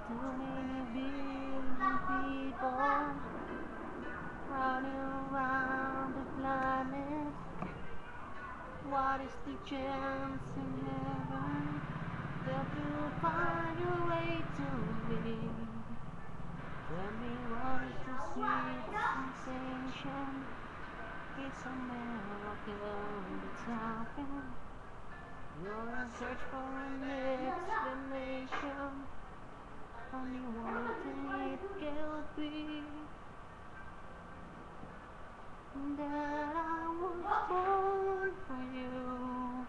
Too many billion people running around the planet. What is the chance in heaven that you'll find your way to me? Tell me what is the sweet sensation? It's a miracle that's happened. You're in search for an explanation. Only one thing it can be, that I was born for you.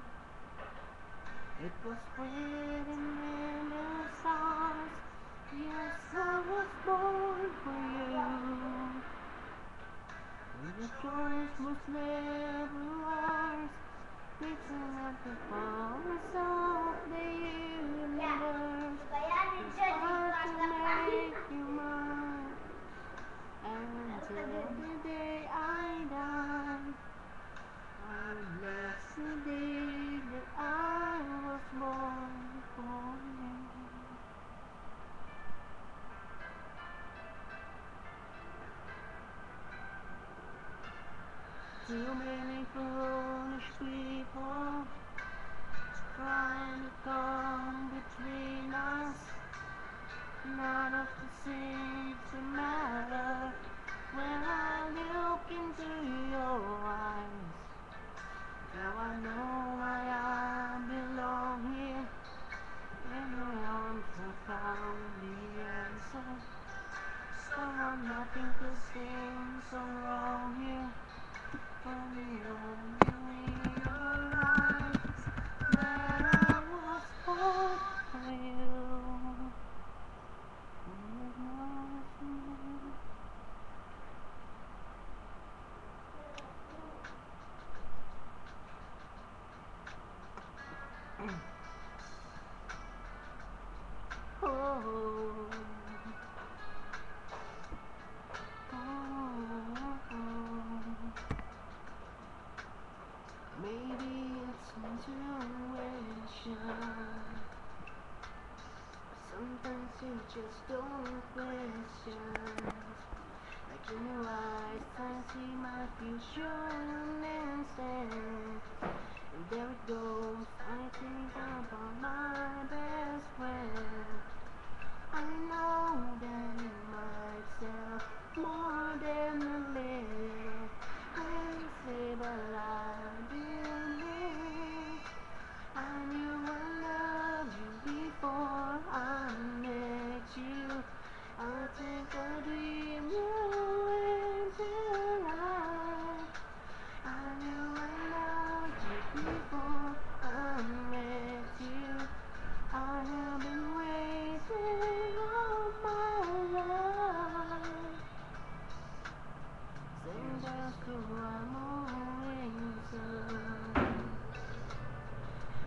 It was written in the stars. Yes, I was born for you. The choice was never ours. Written at the powers of the universe. It's hard to make you mine. Until the day I die, I bless the day that I was born for you. Too many foolish people trying to come between us. None of the seems to matter when I look into your eyes. Now I know why I belong here. In your arms I found the answer. Someone nothing could seem so wrong here. Only realize that I was born for you. Maybe it's intuition. Sometimes you just don't question. Like in your eyes, I see my future instant. And there it goes, I think about my best friend. I know that it might sound more than a little crazy, but I believe I knew I loved you before I met you. I think I dreamed you into life. I knew I loved you before I met you. I have been waiting all my life. Sing bells to our morning sun.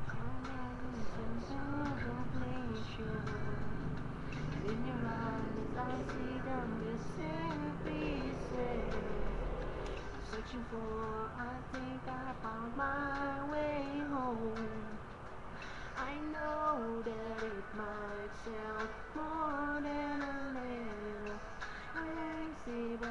Contemplation. In your eyes I see them missing pieces. Searching for, I think I found my way home. I know that it might sound more than a little crazy, but